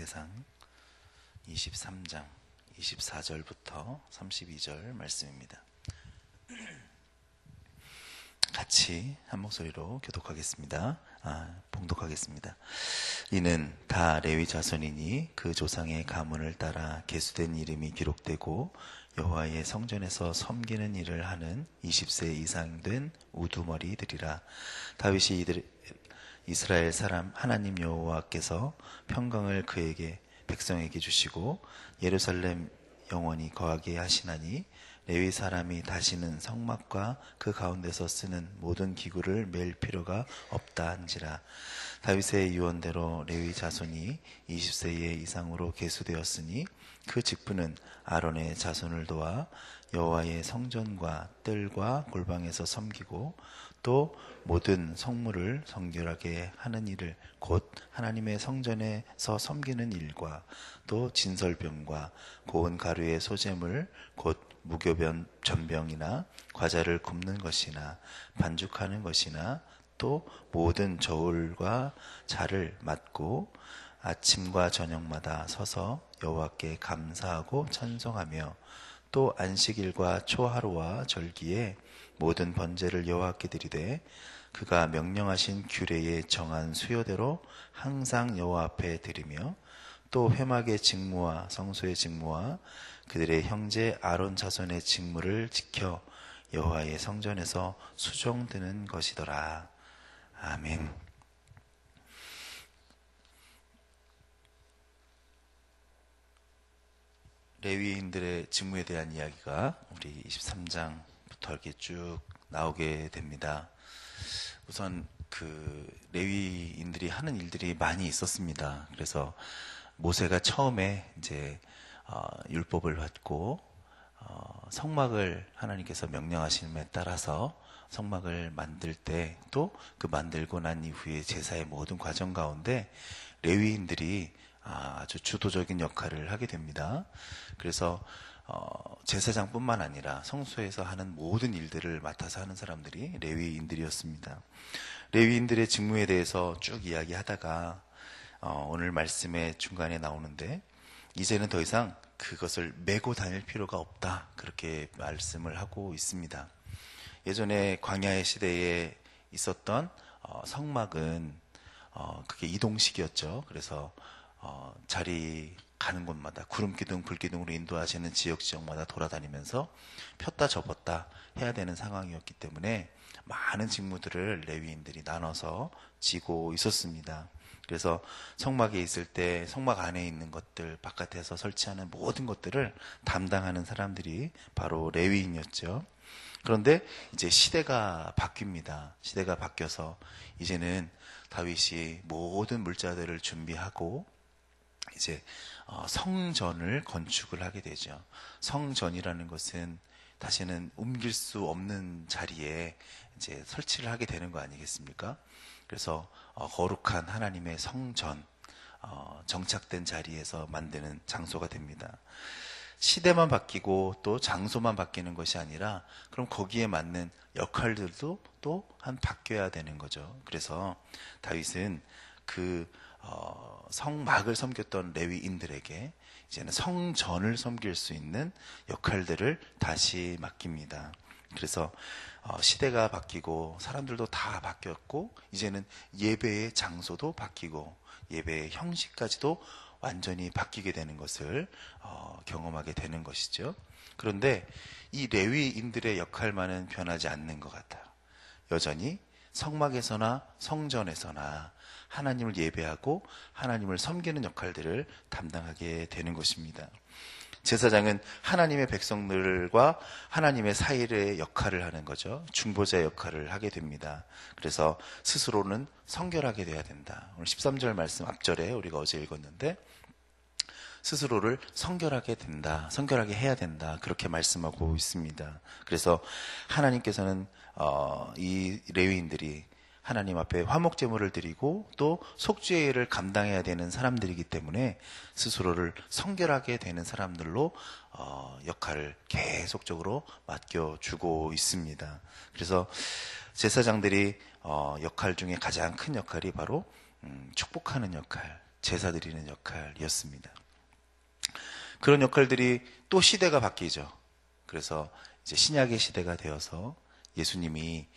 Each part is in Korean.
대상 23장 24절부터 32절 말씀입니다. 같이 한 목소리로 봉독하겠습니다. 이는 다 레위 자손이니 그 조상의 가문을 따라 계수된 이름이 기록되고 여호와의 성전에서 섬기는 일을 하는 20세 이상 된 우두머리들이라. 다윗이 이스라엘 사람 하나님 여호와께서 평강을 그에게 백성에게 주시고 예루살렘 영원히 거하게 하시나니 레위 사람이 다시는 성막과 그 가운데서 쓰는 모든 기구를 맬 필요가 없다 한지라. 다윗의 유언대로 레위 자손이 20세 이상으로 계수되었으니 그 직분은 아론의 자손을 도와 여호와의 성전과 뜰과 골방에서 섬기고 또 모든 성물을 성결하게 하는 일을 곧 하나님의 성전에서 섬기는 일과 또 진설병과 고운 가루의 소재물 곧 무교변 전병이나 과자를 굽는 것이나 반죽하는 것이나 또 모든 저울과 자를 맡고 아침과 저녁마다 서서 여호와께 감사하고 찬송하며 또 안식일과 초하루와 절기에 모든 번제를 여호와께 드리되 그가 명령하신 규례에 정한 수요대로 항상 여호와 앞에 드리며 또 회막의 직무와 성소의 직무와 그들의 형제 아론 자손의 직무를 지켜 여호와의 성전에서 수종드는 것이더라. 아멘. 레위인들의 직무에 대한 이야기가 우리 23장부터 이렇게 쭉 나오게 됩니다. 우선 그 레위인들이 하는 일들이 많이 있었습니다. 그래서 모세가 처음에 이제 율법을 받고 성막을 하나님께서 명령하심에 따라서 성막을 만들 때 또 그 만들고 난 이후에 제사의 모든 과정 가운데 레위인들이 아주 주도적인 역할을 하게 됩니다. 그래서 제사장뿐만 아니라 성소에서 하는 모든 일들을 맡아서 하는 사람들이 레위인들이었습니다. 레위인들의 직무에 대해서 쭉 이야기하다가 오늘 말씀의 중간에 나오는데 이제는 더 이상 그것을 메고 다닐 필요가 없다, 그렇게 말씀을 하고 있습니다. 예전에 광야의 시대에 있었던 성막은 그게 이동식이었죠. 그래서 자리 가는 곳마다 구름기둥 불기둥으로 인도하시는 지역마다 돌아다니면서 폈다 접었다 해야 되는 상황이었기 때문에 많은 직무들을 레위인들이 나눠서 지고 있었습니다. 그래서 성막에 있을 때 성막 안에 있는 것들, 바깥에서 설치하는 모든 것들을 담당하는 사람들이 바로 레위인이었죠. 그런데 이제 시대가 바뀝니다. 시대가 바뀌어서 이제는 다윗이 모든 물자들을 준비하고 이제 성전을 건축을 하게 되죠. 성전이라는 것은 다시는 옮길 수 없는 자리에 이제 설치를 하게 되는 거 아니겠습니까? 그래서 거룩한 하나님의 성전, 정착된 자리에서 만드는 장소가 됩니다. 시대만 바뀌고 또 장소만 바뀌는 것이 아니라 그럼 거기에 맞는 역할들도 또한 바뀌어야 되는 거죠. 그래서 다윗은 그 성막을 섬겼던 레위인들에게 이제는 성전을 섬길 수 있는 역할들을 다시 맡깁니다. 그래서 시대가 바뀌고 사람들도 다 바뀌었고 이제는 예배의 장소도 바뀌고 예배의 형식까지도 완전히 바뀌게 되는 것을 경험하게 되는 것이죠. 그런데 이 레위인들의 역할만은 변하지 않는 것 같아요. 여전히 성막에서나 성전에서나 하나님을 예배하고 하나님을 섬기는 역할들을 담당하게 되는 것입니다. 제사장은 하나님의 백성들과 하나님의 사이의 역할을 하는 거죠. 중보자 역할을 하게 됩니다. 그래서 스스로는 성결하게 돼야 된다. 오늘 13절 말씀 앞절에 우리가 어제 읽었는데 스스로를 성결하게 된다, 성결하게 해야 된다, 그렇게 말씀하고 있습니다. 그래서 하나님께서는 이 레위인들이 하나님 앞에 화목제물을 드리고 또 속죄를 감당해야 되는 사람들이기 때문에 스스로를 성결하게 되는 사람들로 역할을 계속적으로 맡겨주고 있습니다. 그래서 제사장들이 역할 중에 가장 큰 역할이 바로 축복하는 역할, 제사 드리는 역할이었습니다. 그런 역할들이 또 시대가 바뀌죠. 그래서 이제 신약의 시대가 되어서 예수님이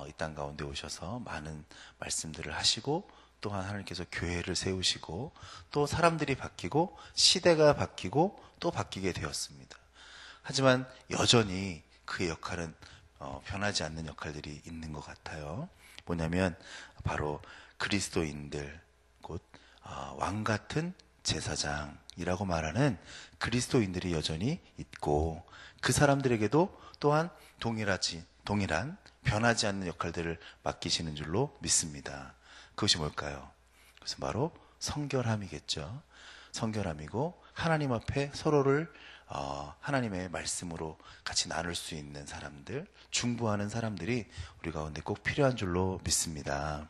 이 땅 가운데 오셔서 많은 말씀들을 하시고, 또한 하나님께서 교회를 세우시고, 또 사람들이 바뀌고 시대가 바뀌고 또 바뀌게 되었습니다. 하지만 여전히 그의 역할은 변하지 않는 역할들이 있는 것 같아요. 뭐냐면 바로 그리스도인들, 곧 왕같은 제사장이라고 말하는 그리스도인들이 여전히 있고, 그 사람들에게도 또한 동일한 변하지 않는 역할들을 맡기시는 줄로 믿습니다. 그것이 뭘까요? 그것은 바로 성결함이겠죠. 성결함이고, 하나님 앞에 서로를 하나님의 말씀으로 같이 나눌 수 있는 사람들, 중보하는 사람들이 우리 가운데 꼭 필요한 줄로 믿습니다.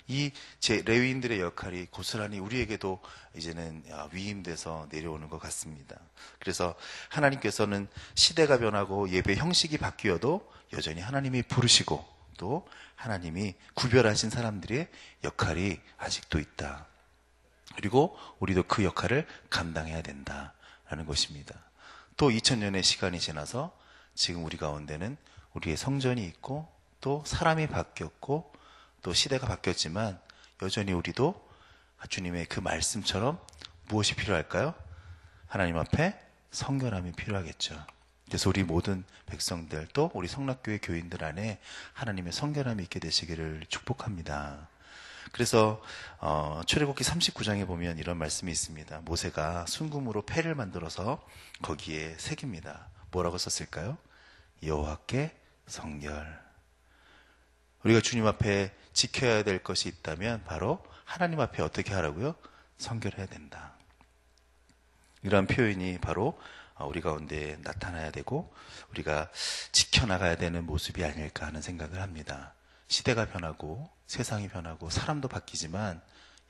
이 레위인들의 역할이 고스란히 우리에게도 이제는 위임돼서 내려오는 것 같습니다. 그래서 하나님께서는 시대가 변하고 예배 형식이 바뀌어도 여전히 하나님이 부르시고, 또 하나님이 구별하신 사람들의 역할이 아직도 있다. 그리고 우리도 그 역할을 감당해야 된다라는 것입니다. 또 2000년의 시간이 지나서 지금 우리 가운데는 우리의 성전이 있고, 또 사람이 바뀌었고, 또 시대가 바뀌었지만 여전히 우리도 주님의 그 말씀처럼 무엇이 필요할까요? 하나님 앞에 성결함이 필요하겠죠. 그래서 우리 모든 백성들, 또 우리 성락교회 교인들 안에 하나님의 성결함이 있게 되시기를 축복합니다. 그래서 출애굽기 39장에 보면 이런 말씀이 있습니다. 모세가 순금으로 패를 만들어서 거기에 새깁니다. 뭐라고 썼을까요? 여호와께 성결. 우리가 주님 앞에 지켜야 될 것이 있다면 바로 하나님 앞에 어떻게 하라고요? 성결해야 된다. 이러한 표현이 바로 우리 가운데 나타나야 되고, 우리가 지켜나가야 되는 모습이 아닐까 하는 생각을 합니다. 시대가 변하고 세상이 변하고 사람도 바뀌지만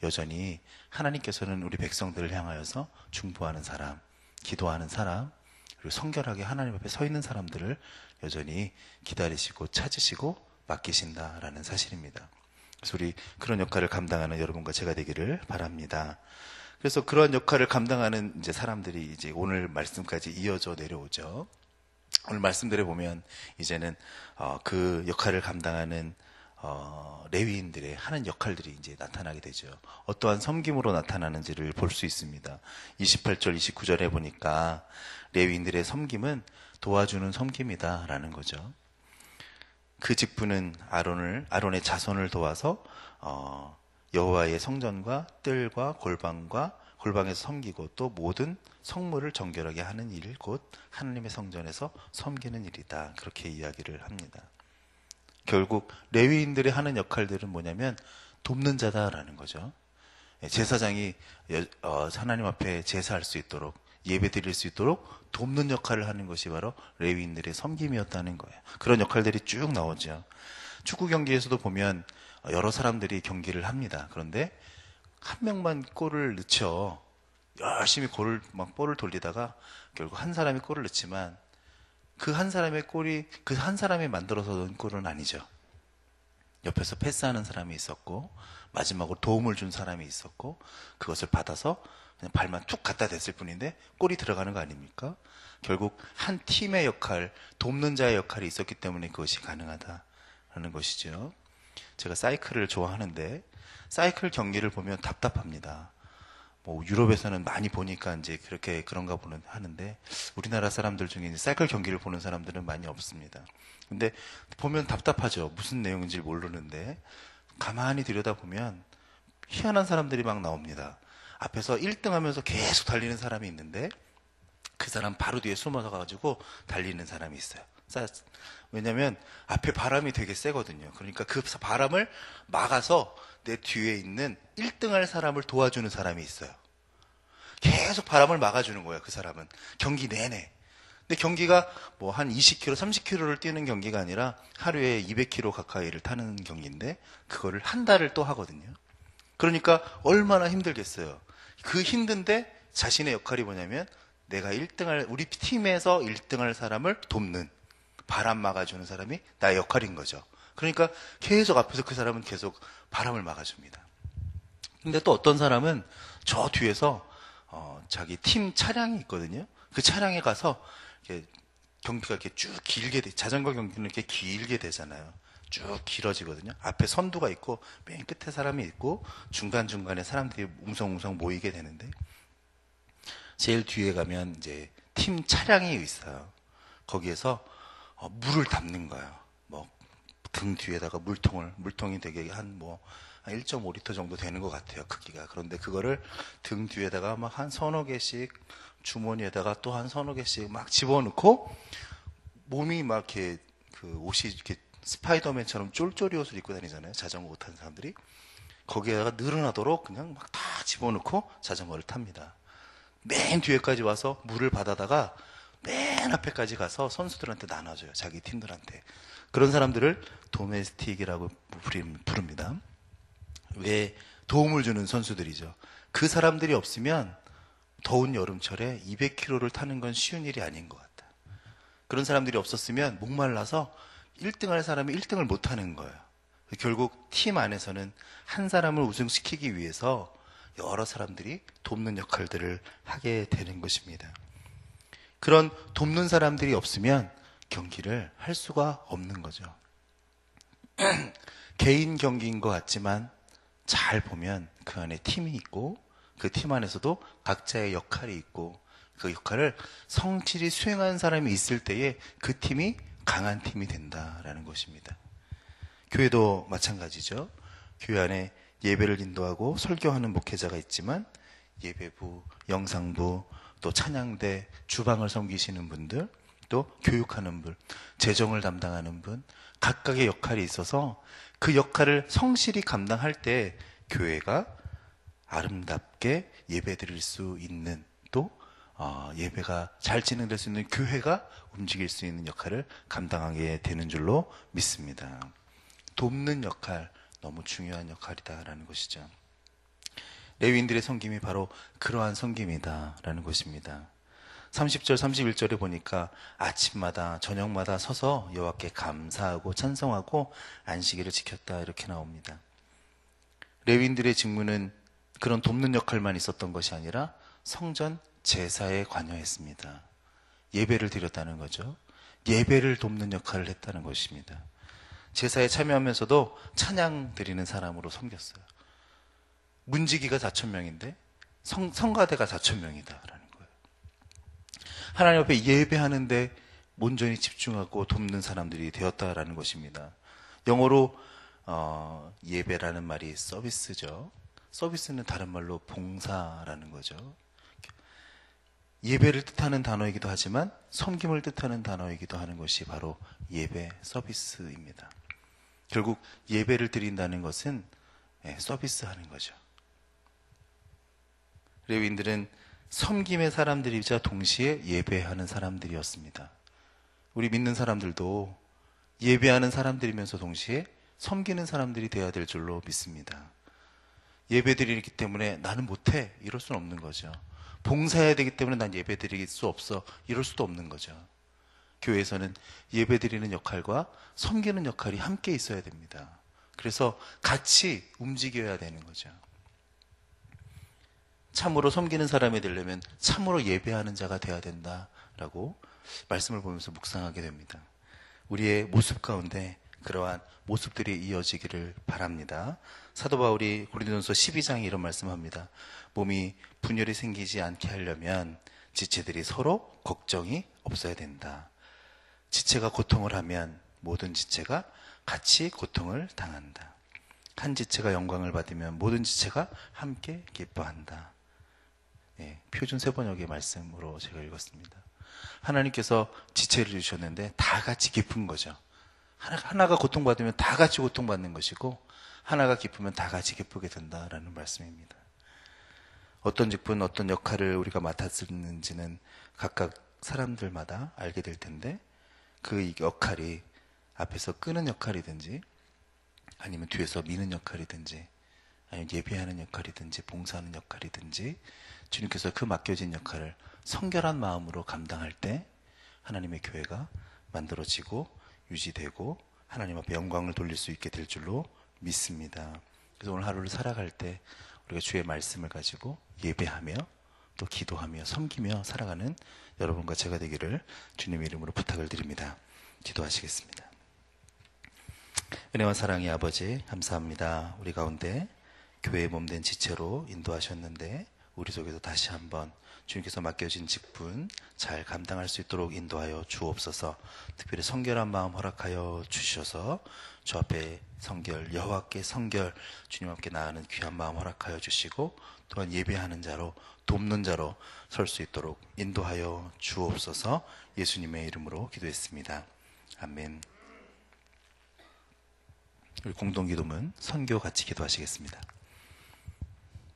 여전히 하나님께서는 우리 백성들을 향하여서 중보하는 사람, 기도하는 사람, 그리고 성결하게 하나님 앞에 서 있는 사람들을 여전히 기다리시고 찾으시고 맡기신다라는 사실입니다. 그래서 우리 그런 역할을 감당하는 여러분과 제가 되기를 바랍니다. 그래서 그런 역할을 감당하는 이제 사람들이 이제 오늘 말씀까지 이어져 내려오죠. 오늘 말씀들에 보면 이제는 그 역할을 감당하는 레위인들의 하는 역할들이 이제 나타나게 되죠. 어떠한 섬김으로 나타나는지를 볼 수 있습니다. 28절, 29절에 보니까 레위인들의 섬김은 도와주는 섬김이다라는 거죠. 그 직분은 아론의 자손을 도와서 여호와의 성전과 뜰과 골방에서 섬기고, 또 모든 성물을 정결하게 하는 일, 곧 하나님의 성전에서 섬기는 일이다. 그렇게 이야기를 합니다. 결국 레위인들이 하는 역할들은 뭐냐면 돕는 자다라는 거죠. 제사장이 하나님 앞에 제사할 수 있도록, 예배 드릴 수 있도록 돕는 역할을 하는 것이 바로 레위인들의 섬김이었다는 거예요. 그런 역할들이 쭉 나오죠. 축구 경기에서도 보면 여러 사람들이 경기를 합니다. 그런데 한 명만 골을 넣죠. 열심히 볼을 돌리다가 결국 한 사람이 골을 넣지만 그 한 사람의 골이 그 한 사람이 만들어서 넣은 골은 아니죠. 옆에서 패스하는 사람이 있었고, 마지막으로 도움을 준 사람이 있었고, 그것을 받아서 그냥 발만 툭 갖다 댔을 뿐인데 골이 들어가는 거 아닙니까? 결국 한 팀의 역할, 돕는 자의 역할이 있었기 때문에 그것이 가능하다라는 것이죠. 제가 사이클을 좋아하는데 사이클 경기를 보면 답답합니다. 뭐 유럽에서는 많이 보니까 이제 그런가 하는데 우리나라 사람들 중에 이제 사이클 경기를 보는 사람들은 많이 없습니다. 근데 보면 답답하죠. 무슨 내용인지 모르는데 가만히 들여다보면 희한한 사람들이 막 나옵니다. 앞에서 1등 하면서 계속 달리는 사람이 있는데 그 사람 바로 뒤에 숨어서 가지고 달리는 사람이 있어요. 왜냐면 앞에 바람이 되게 세거든요. 그러니까 그 바람을 막아서 내 뒤에 있는 1등 할 사람을 도와주는 사람이 있어요. 계속 바람을 막아주는 거예요. 그 사람은 경기 내내. 근데 경기가 뭐 한 20km, 30km를 뛰는 경기가 아니라 하루에 200km 가까이를 타는 경기인데 그거를 한 달을 또 하거든요. 그러니까 얼마나 힘들겠어요. 그 힘든데 자신의 역할이 뭐냐면 내가 1등할, 우리 팀에서 1등할 사람을 돕는, 바람 막아주는 사람이 나의 역할인 거죠. 그러니까 계속 앞에서 그 사람은 계속 바람을 막아줍니다. 근데 또 어떤 사람은 저 뒤에서 자기 팀 차량이 있거든요. 그 차량에 가서 이렇게 경기가 이렇게 쭉 길게 자전거 경기는 이렇게 길게 되잖아요. 쭉 길어지거든요. 앞에 선두가 있고 맨 끝에 사람이 있고 중간중간에 사람들이 웅성웅성 모이게 되는데, 제일 뒤에 가면 이제 팀 차량이 있어요. 거기에서 물을 담는 거예요. 뭐 등 뒤에다가 물통이 되게 한 1.5리터 정도 되는 것 같아요, 크기가. 그런데 그거를 등 뒤에다가 막 한 서너 개씩, 주머니에다가 또 한 서너 개씩 막 집어넣고, 몸이 막 이렇게 그 옷이 이렇게 스파이더맨처럼 쫄쫄이 옷을 입고 다니잖아요, 자전거 타는 사람들이. 거기에다가 늘어나도록 그냥 막 다 집어넣고 자전거를 탑니다. 맨 뒤에까지 와서 물을 받아다가 맨 앞에까지 가서 선수들한테 나눠줘요, 자기 팀들한테. 그런 사람들을 도메스틱이라고 부릅니다. 왜? 도움을 주는 선수들이죠. 그 사람들이 없으면 더운 여름철에 200km를 타는 건 쉬운 일이 아닌 것 같다. 그런 사람들이 없었으면 목말라서 1등 할 사람이 1등을 못 하는 거예요. 결국 팀 안에서는 한 사람을 우승시키기 위해서 여러 사람들이 돕는 역할들을 하게 되는 것입니다. 그런 돕는 사람들이 없으면 경기를 할 수가 없는 거죠. 개인 경기인 것 같지만 잘 보면 그 안에 팀이 있고, 그 팀 안에서도 각자의 역할이 있고, 그 역할을 성실히 수행하는 사람이 있을 때에 그 팀이 강한 팀이 된다라는 것입니다. 교회도 마찬가지죠. 교회 안에 예배를 인도하고 설교하는 목회자가 있지만 예배부, 영상부, 또 찬양대, 주방을 섬기시는 분들, 또 교육하는 분, 재정을 담당하는 분, 각각의 역할이 있어서 그 역할을 성실히 감당할 때 교회가 아름답게 예배 드릴 수 있는, 또 예배가 잘 진행될 수 있는 교회가 움직일 수 있는 역할을 감당하게 되는 줄로 믿습니다. 돕는 역할, 너무 중요한 역할이다라는 것이죠. 레위인들의 섬김이 바로 그러한 섬김이다라는 것입니다. 30절, 31절에 보니까 아침마다 저녁마다 서서 여호와께 감사하고 찬송하고 안식일을 지켰다, 이렇게 나옵니다. 레위인들의 직무는 그런 돕는 역할만 있었던 것이 아니라 성전 제사에 관여했습니다. 예배를 드렸다는 거죠. 예배를 돕는 역할을 했다는 것입니다. 제사에 참여하면서도 찬양 드리는 사람으로 섬겼어요. 문지기가 4,000명인데 성가대가 4,000명이다라는 거예요. 하나님 앞에 예배하는데 온전히 집중하고 돕는 사람들이 되었다라는 것입니다. 영어로 예배라는 말이 서비스죠. 서비스는 다른 말로 봉사라는 거죠. 예배를 뜻하는 단어이기도 하지만 섬김을 뜻하는 단어이기도 하는 것이 바로 예배, 서비스입니다. 결국 예배를 드린다는 것은 서비스하는 거죠. 레위인들은 섬김의 사람들이자 동시에 예배하는 사람들이었습니다. 우리 믿는 사람들도 예배하는 사람들이면서 동시에 섬기는 사람들이 되어야 될 줄로 믿습니다. 예배 드리기 때문에 나는 못해, 이럴 수는 없는 거죠. 봉사해야 되기 때문에 난 예배 드릴 수 없어, 이럴 수도 없는 거죠. 교회에서는 예배 드리는 역할과 섬기는 역할이 함께 있어야 됩니다. 그래서 같이 움직여야 되는 거죠. 참으로 섬기는 사람이 되려면 참으로 예배하는 자가 되어야 된다라고 말씀을 보면서 묵상하게 됩니다. 우리의 모습 가운데 그러한 모습들이 이어지기를 바랍니다. 사도 바울이 고린도전서 12장에 이런 말씀합니다. 몸이 분열이 생기지 않게 하려면 지체들이 서로 걱정이 없어야 된다. 지체가 고통을 하면 모든 지체가 같이 고통을 당한다. 한 지체가 영광을 받으면 모든 지체가 함께 기뻐한다. 표준 세번역의 말씀으로 제가 읽었습니다. 하나님께서 지체를 주셨는데 다 같이 기쁜 거죠. 하나가 고통받으면 다 같이 고통받는 것이고, 하나가 기쁘면 다 같이 기쁘게 된다라는 말씀입니다. 어떤 직분, 어떤 역할을 우리가 맡았는지는 각각 사람들마다 알게 될 텐데, 그 역할이 앞에서 끄는 역할이든지, 아니면 뒤에서 미는 역할이든지, 아니면 예배하는 역할이든지, 봉사하는 역할이든지, 주님께서 그 맡겨진 역할을 성결한 마음으로 감당할 때 하나님의 교회가 만들어지고 유지되고 하나님 앞에 영광을 돌릴 수 있게 될 줄로 믿습니다. 그래서 오늘 하루를 살아갈 때 우리가 주의 말씀을 가지고 예배하며 또 기도하며 섬기며 살아가는 여러분과 제가 되기를 주님의 이름으로 부탁을 드립니다. 기도하시겠습니다. 은혜와 사랑의 아버지, 감사합니다. 우리 가운데 교회의 몸된 지체로 인도하셨는데 우리 속에도 다시 한번 주님께서 맡겨진 직분 잘 감당할 수 있도록 인도하여 주옵소서. 특별히 성결한 마음 허락하여 주셔서 주 앞에 성결, 여호와께 성결, 주님 앞에 나아가는 귀한 마음 허락하여 주시고 또한 예배하는 자로, 돕는 자로 설 수 있도록 인도하여 주옵소서. 예수님의 이름으로 기도했습니다. 아멘. 우리 공동기도문 선교 같이 기도하시겠습니다.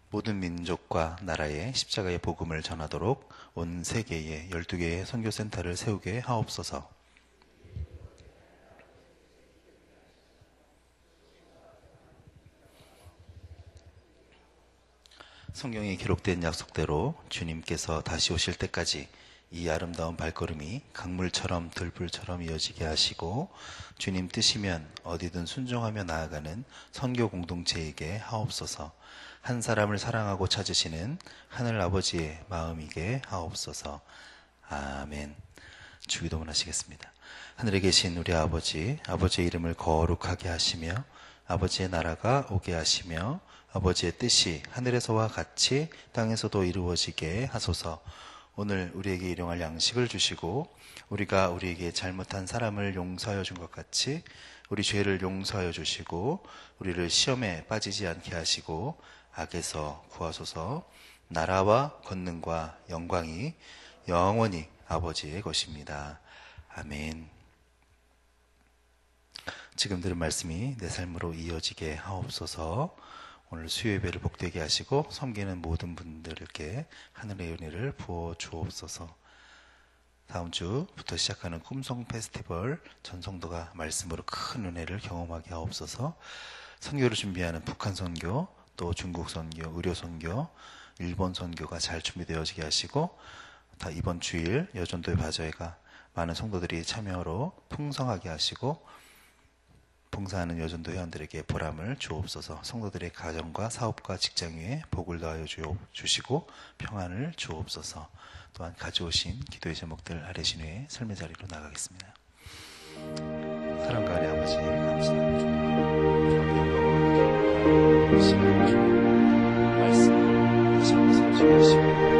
모든 민족과 나라에 십자가의 복음을 전하도록 온 세계에 12개의 선교센터를 세우게 하옵소서. 성경에 기록된 약속대로 주님께서 다시 오실 때까지 이 아름다운 발걸음이 강물처럼 들불처럼 이어지게 하시고 주님 뜻이면 어디든 순종하며 나아가는 선교 공동체에게 하옵소서. 한 사람을 사랑하고 찾으시는 하늘 아버지의 마음이게 하옵소서. 아멘. 주기도문 하시겠습니다. 하늘에 계신 우리 아버지, 아버지의 이름을 거룩하게 하시며 아버지의 나라가 오게 하시며 아버지의 뜻이 하늘에서와 같이 땅에서도 이루어지게 하소서. 오늘 우리에게 일용할 양식을 주시고 우리가 우리에게 잘못한 사람을 용서하여 준 것 같이 우리 죄를 용서하여 주시고 우리를 시험에 빠지지 않게 하시고 악에서 구하소서. 나라와 권능과 영광이 영원히 아버지의 것입니다. 아멘. 지금 들은 말씀이 내 삶으로 이어지게 하옵소서. 오늘 수요예배를 복되게 하시고 섬기는 모든 분들께 하늘의 은혜를 부어 주옵소서. 다음 주부터 시작하는 꿈송 페스티벌 전 성도가 말씀으로 큰 은혜를 경험하게 하옵소서. 선교를 준비하는 북한 선교, 또 중국 선교, 의료 선교, 일본 선교가 잘 준비되어지게 하시고 다 이번 주일 여전도의 바저회가 많은 성도들이 참여로 풍성하게 하시고 봉사하는 여전도 회원들에게 보람을 주옵소서. 성도들의 가정과 사업과 직장 위에 복을 더하여 주시고 평안을 주옵소서. 또한 가져오신 기도의 제목들 아래신 후에 삶의 자리로 나가겠습니다. 사랑과 은혜 아버지 감사합니다. 시간 주 말씀 다시 한번 세워지게 하시고